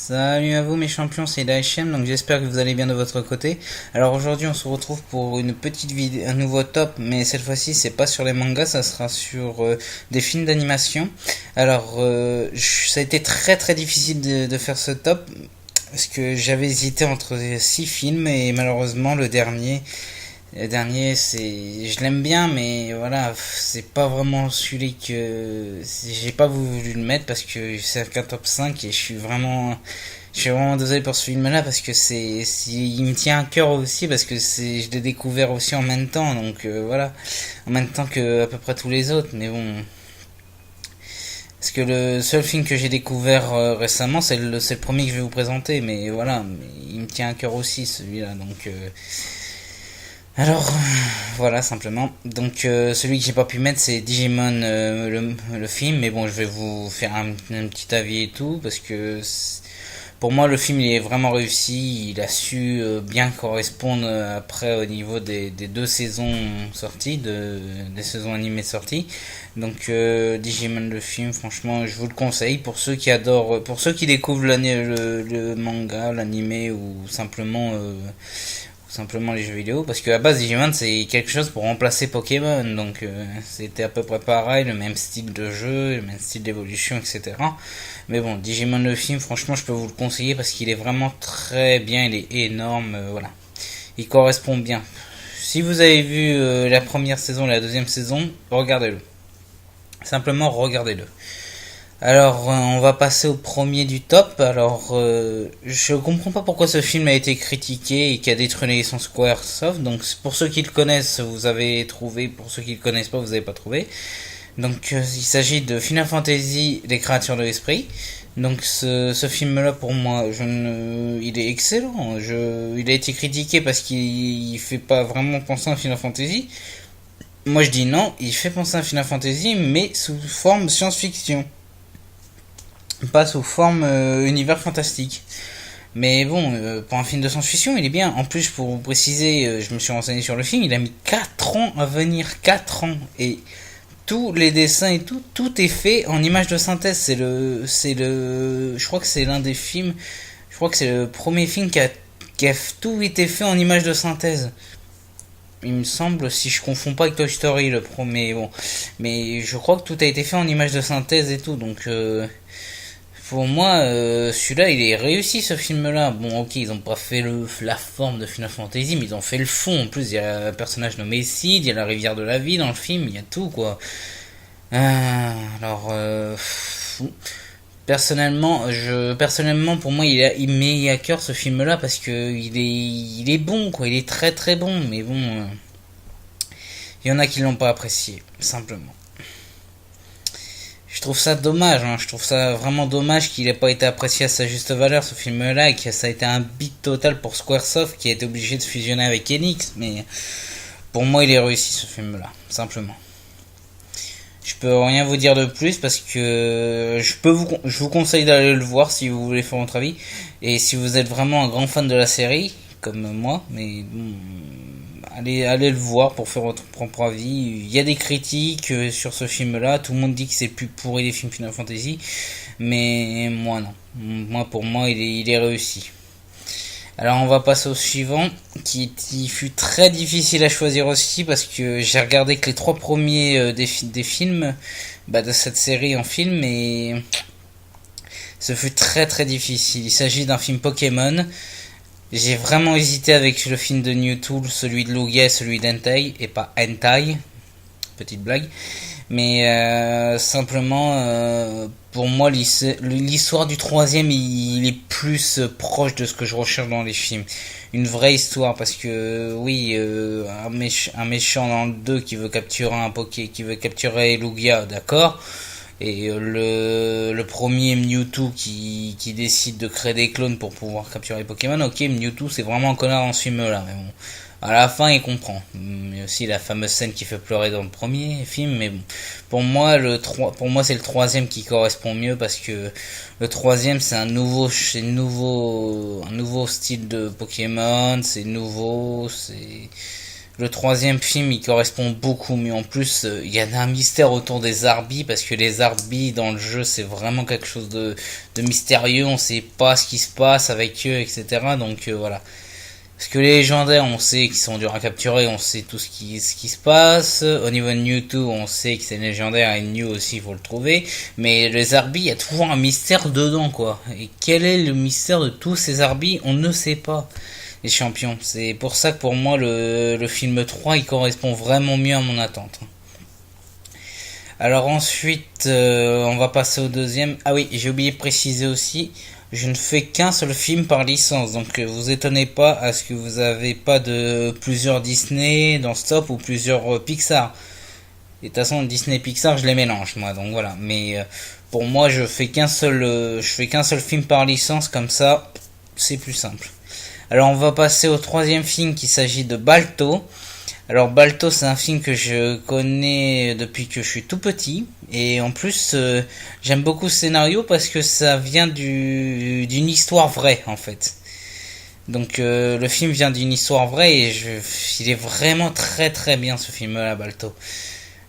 Salut à vous mes champions, c'est Daishem, donc j'espère que vous allez bien de votre côté. Alors aujourd'hui on se retrouve pour une petite vidéo, un nouveau top, mais cette fois-ci c'est pas sur les mangas, ça sera sur des films d'animation. Alors ça a été très difficile de faire ce top, parce que j'avais hésité entre 6 films et malheureusement le dernier, je l'aime bien, mais voilà, c'est pas vraiment celui que j'ai pas voulu le mettre parce que c'est qu'un top 5 et je suis vraiment désolé pour ce film-là parce que il me tient à cœur aussi parce que je l'ai découvert aussi en même temps, donc voilà, en même temps que à peu près tous les autres, mais bon. Parce que le seul film que j'ai découvert récemment, c'est le premier que je vais vous présenter, mais voilà, mais il me tient à cœur aussi celui-là, donc. Alors, voilà, simplement. Donc, celui que j'ai pas pu mettre, c'est Digimon, le film. Mais bon, je vais vous faire un petit avis et tout, parce que pour moi, le film, il est vraiment réussi. Il a su bien correspondre après au niveau des deux saisons sorties, des saisons animées sorties. Donc, Digimon, le film, franchement, je vous le conseille pour ceux qui adorent, pour ceux qui découvrent le manga, l'animé ou simplement les jeux vidéo, parce que à base Digimon c'est quelque chose pour remplacer Pokémon, donc c'était à peu près pareil, le même style de jeu, le même style d'évolution, etc. Mais bon, Digimon le film, franchement je peux vous le conseiller parce qu'il est vraiment très bien, il est énorme, voilà, il correspond bien. Si vous avez vu la première saison, la deuxième saison, regardez-le, simplement regardez-le. Alors, on va passer au premier du top. Alors, je comprends pas pourquoi ce film a été critiqué et qui a détruit les licences Squaresoft. Donc, pour ceux qui le connaissent, vous avez trouvé. Pour ceux qui le connaissent pas, vous avez pas trouvé. Donc, il s'agit de Final Fantasy, les créatures de l'esprit. Donc, ce film-là, pour moi, il est excellent. Il a été critiqué parce qu'il fait pas vraiment penser à Final Fantasy. Moi, je dis non. Il fait penser à Final Fantasy, mais sous forme science-fiction, pas sous forme univers fantastique. Mais bon, pour un film de science-fiction, il est bien. En plus, pour vous préciser, je me suis renseigné sur le film, il a mis 4 ans à venir, 4 ans. Et tous les dessins et tout est fait en images de synthèse. Je crois que c'est l'un des films, je crois que c'est le premier film qui a tout été fait en images de synthèse. Il me semble, si je confonds pas avec Toy Story, le premier, bon. Mais je crois que tout a été fait en images de synthèse et tout, donc pour moi, celui-là, il est réussi ce film-là. Bon, ok, ils ont pas fait la forme de Final Fantasy, mais ils ont fait le fond. En plus, il y a un personnage nommé Sid, il y a la rivière de la vie dans le film, il y a tout quoi. Alors, personnellement, pour moi, il met à cœur ce film-là parce que il est bon quoi. Il est très bon, mais bon, il y en a qui l'ont pas apprécié, simplement. Je trouve ça dommage, hein. Je trouve ça vraiment dommage qu'il n'ait pas été apprécié à sa juste valeur ce film-là et que ça a été un beat total pour Squaresoft qui a été obligé de fusionner avec Enix. Mais pour moi, il est réussi ce film-là, simplement. Je peux rien vous dire de plus parce que je vous conseille d'aller le voir si vous voulez faire votre avis et si vous êtes vraiment un grand fan de la série comme moi. Mais bon, allez le voir pour faire votre propre avis. Il y a des critiques sur ce film-là. Tout le monde dit que c'est le plus pourri des films Final Fantasy. Mais moi, non. Pour moi, il est réussi. Alors, on va passer au suivant, qui fut très difficile à choisir aussi, parce que j'ai regardé que les 3 premiers des films de cette série en film, et ce fut très difficile. Il s'agit d'un film Pokémon. J'ai vraiment hésité avec le film de Mewtwo, celui de Lugia et celui d'Entei, et pas Hentai, petite blague. Mais simplement, pour moi, l'histoire du troisième, il est plus proche de ce que je recherche dans les films. Une vraie histoire, parce que oui, un méchant dans le 2 qui veut capturer qui veut capturer Lugia, d'accord. Et le premier Mewtwo qui décide de créer des clones pour pouvoir capturer les Pokémon. Ok, Mewtwo c'est vraiment un connard dans ce film là, mais bon, à la fin il comprend. Il y a aussi la fameuse scène qui fait pleurer dans le premier film, mais bon, pour moi c'est le troisième qui correspond mieux parce que le troisième c'est un nouveau style de Pokémon, c'est nouveau, Le troisième film, il correspond beaucoup mieux. En plus, il y a un mystère autour des Arbis, parce que les Arbis dans le jeu, c'est vraiment quelque chose de mystérieux. On sait pas ce qui se passe avec eux, etc. Donc voilà. Parce que les légendaires, on sait qu'ils sont durs à capturer, on sait tout ce qui se passe. Au niveau de Mewtwo, on sait que c'est légendaire et Mew aussi, il faut le trouver. Mais les Arbis, il y a toujours un mystère dedans, quoi. Et quel est le mystère de tous ces Arbis? On ne sait pas. Les champions. C'est pour ça que pour moi, le film 3, il correspond vraiment mieux à mon attente. Alors ensuite, on va passer au deuxième. Ah oui, j'ai oublié de préciser aussi, je ne fais qu'un seul film par licence, donc vous étonnez pas à ce que vous avez pas de plusieurs Disney dans Stop ou plusieurs Pixar. Et de toute façon, Disney et Pixar, je les mélange moi, donc voilà. Mais pour moi, je fais qu'un seul film par licence, comme ça, c'est plus simple. Alors on va passer au troisième film, qui s'agit de Balto. Alors Balto, c'est un film que je connais depuis que je suis tout petit, et en plus j'aime beaucoup ce scénario parce que ça vient d'une histoire vraie en fait. Donc le film vient d'une histoire vraie et il est vraiment très très bien ce film-là, Balto.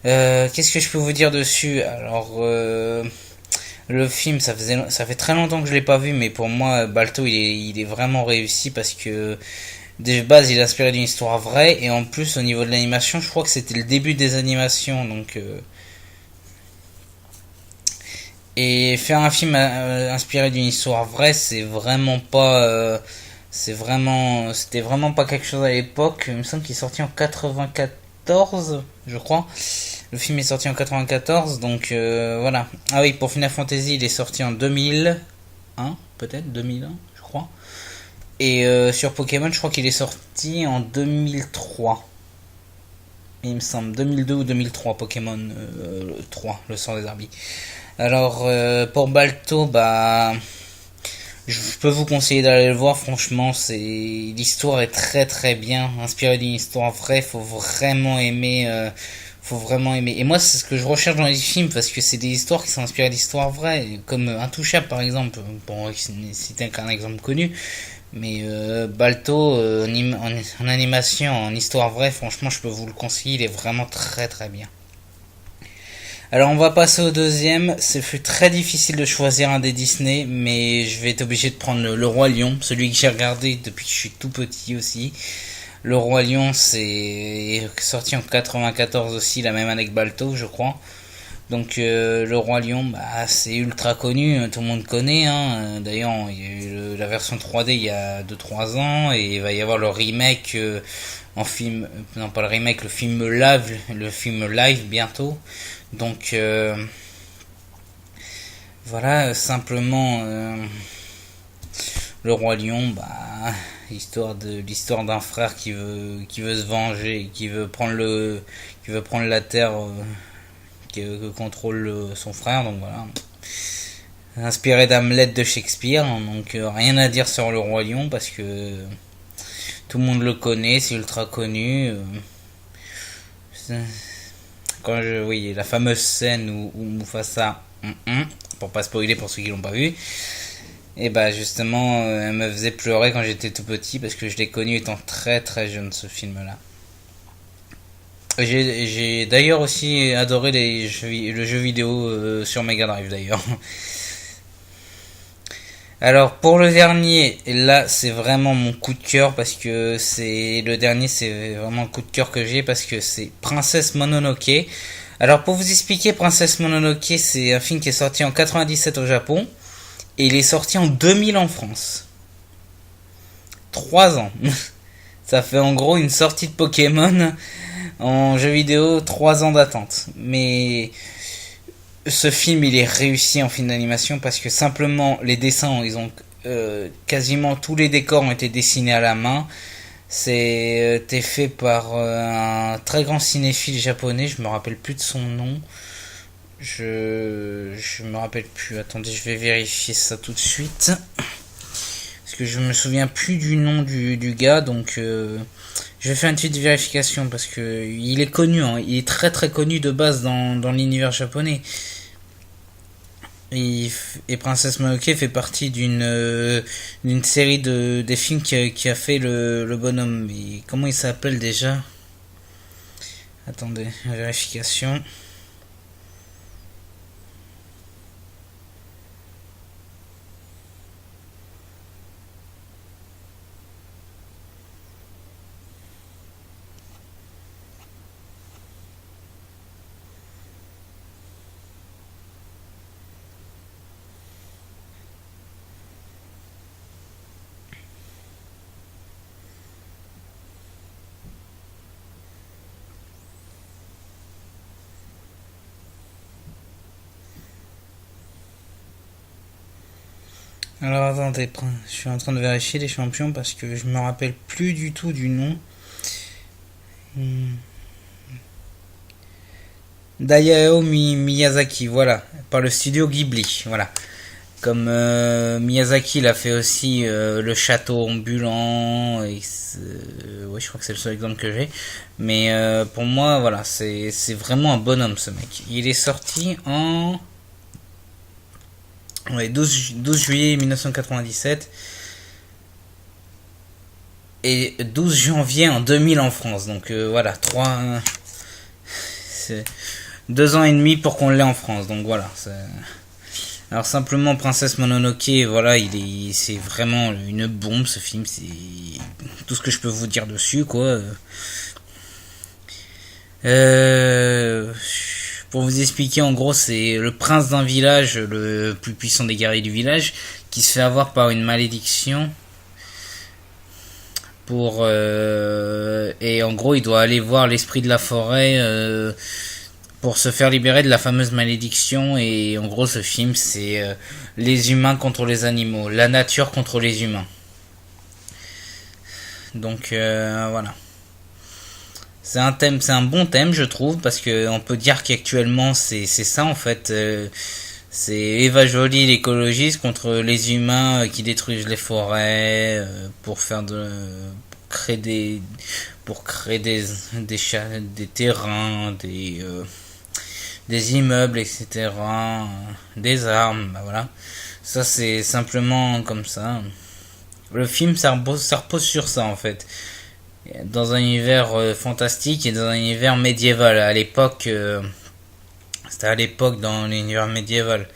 Qu'est-ce que je peux vous dire dessus? Alors le film, ça fait très longtemps que je l'ai pas vu, mais pour moi Balto il est vraiment réussi parce que de base, il est inspiré d'une histoire vraie, et en plus, au niveau de l'animation, je crois que c'était le début des animations, donc et faire un film inspiré d'une histoire vraie, c'était vraiment pas quelque chose à l'époque. Il me semble qu'il est sorti en 94, je crois. Le film est sorti en 94, donc voilà. Ah oui, pour Final Fantasy, il est sorti en 2001, peut-être 2001, je crois. Et sur Pokémon, je crois qu'il est sorti en 2003. Il me semble 2002 ou 2003, Pokémon 3, le sang des Arbis. Alors pour Balto, bah je peux vous conseiller d'aller le voir. Franchement, l'histoire est très très bien inspirée d'une histoire vraie. Faut vraiment aimer. Faut vraiment aimer. Et moi, c'est ce que je recherche dans les films, parce que c'est des histoires qui sont inspirées d'histoires vraies, comme Intouchable par exemple. Bon, citer qu'un exemple connu. Mais Balto en animation, en histoire vraie, franchement, je peux vous le conseiller, il est vraiment très très bien. Alors on va passer au deuxième. Ce fut très difficile de choisir un des Disney, mais je vais être obligé de prendre le Roi Lion, celui que j'ai regardé depuis que je suis tout petit aussi. Le Roi Lion, c'est sorti en 94 aussi, la même année que Balto, je crois. Donc le Roi Lion, bah, c'est ultra connu, tout le monde connaît. Hein. D'ailleurs, il y a eu la version 3D il y a 2-3 ans, et il va y avoir le remake en film, non pas le remake, le film live bientôt. Donc voilà, simplement le Roi Lion, bah l'histoire d'un frère qui veut se venger, qui veut prendre la terre. Que contrôle son frère, donc voilà. Inspiré d'Hamlet de Shakespeare, donc rien à dire sur le Roi Lion parce que tout le monde le connaît, c'est ultra connu. Oui, la fameuse scène où Mufasa, pour pas spoiler pour ceux qui l'ont pas vu, et bah justement, elle me faisait pleurer quand j'étais tout petit parce que je l'ai connu étant très très jeune, ce film-là. J'ai d'ailleurs aussi adoré le jeu vidéo sur Mega Drive d'ailleurs. Alors pour le dernier, là c'est vraiment mon coup de cœur parce que c'est vraiment le coup de cœur que j'ai parce que c'est Princesse Mononoke. Alors pour vous expliquer, Princesse Mononoke, c'est un film qui est sorti en 97 au Japon et il est sorti en 2000 en France. 3 ans. Ça fait en gros une sortie de Pokémon en jeu vidéo, 3 ans d'attente. Mais ce film, il est réussi en film d'animation parce que simplement les dessins, ils ont quasiment tous les décors ont été dessinés à la main. C'est fait par un très grand cinéphile japonais, je me rappelle plus de son nom. Je me rappelle plus. Attendez, je vais vérifier ça tout de suite. Parce que je me souviens plus du nom du gars, donc je vais faire une petite vérification parce que il est connu, hein, il est très très connu de base dans l'univers japonais. Et Princesse Mononoke fait partie d'une série des films qui a fait le bonhomme. Mais comment il s'appelle déjà? Attendez, vérification. Alors attendez, je suis en train de vérifier les champions parce que je me rappelle plus du tout du nom. Hayao Miyazaki, voilà, par le studio Ghibli, voilà. Comme Miyazaki, il a fait aussi le château ambulant, et ouais, je crois que c'est le seul exemple que j'ai. Mais pour moi, voilà, c'est vraiment un bonhomme ce mec. Il est sorti en 12 juillet 1997 et 12 janvier en 2000 en France. Donc voilà, 2 ans et demi pour qu'on l'ait en France. Donc voilà. Alors simplement Princesse Mononoke, voilà, c'est vraiment une bombe ce film. C'est tout ce que je peux vous dire dessus, quoi. Pour vous expliquer, en gros, c'est le prince d'un village, le plus puissant des guerriers du village, qui se fait avoir par une malédiction. Et en gros, il doit aller voir l'esprit de la forêt pour se faire libérer de la fameuse malédiction. Et en gros, ce film, c'est les humains contre les animaux, la nature contre les humains. Donc voilà. C'est un bon thème, je trouve, parce que on peut dire qu'actuellement c'est ça en fait. C'est Eva Joly, l'écologiste, contre les humains qui détruisent les forêts pour créer des terrains, des immeubles, etc., des armes, bah voilà. Ça c'est simplement comme ça. Le film ça repose sur ça en fait. Dans un univers fantastique et dans un univers médiéval. À l'époque, c'était à l'époque dans l'univers médiéval.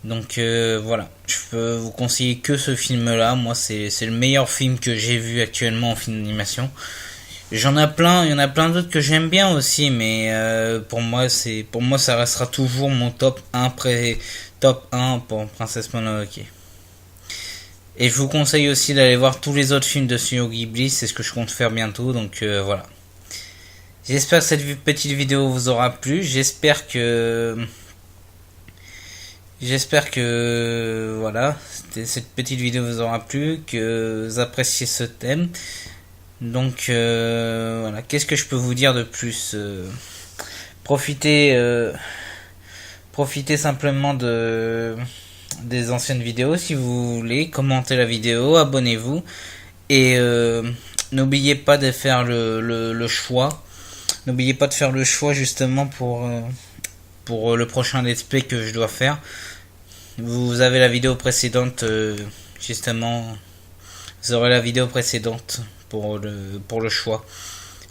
Donc voilà, je peux vous conseiller que ce film-là. Moi, c'est le meilleur film que j'ai vu actuellement en film d'animation. Il y en a plein d'autres que j'aime bien aussi, mais pour moi, ça restera toujours mon top 1 pour Princesse Mononoke. Et je vous conseille aussi d'aller voir tous les autres films de Studio Ghibli, c'est ce que je compte faire bientôt, donc voilà. J'espère que cette petite vidéo vous aura plu, j'espère que voilà, cette petite vidéo vous aura plu, que vous appréciez ce thème. Donc voilà, qu'est-ce que je peux vous dire de plus? Profitez simplement des anciennes vidéos si vous voulez, commentez la vidéo, abonnez-vous et n'oubliez pas de faire le choix. N'oubliez pas de faire le choix justement pour le prochain let's play que je dois faire. Vous avez la vidéo précédente justement, vous aurez la vidéo précédente pour le choix.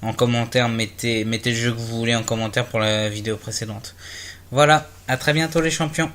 En commentaire, mettez le jeu que vous voulez en commentaire pour la vidéo précédente. Voilà, à très bientôt les champions.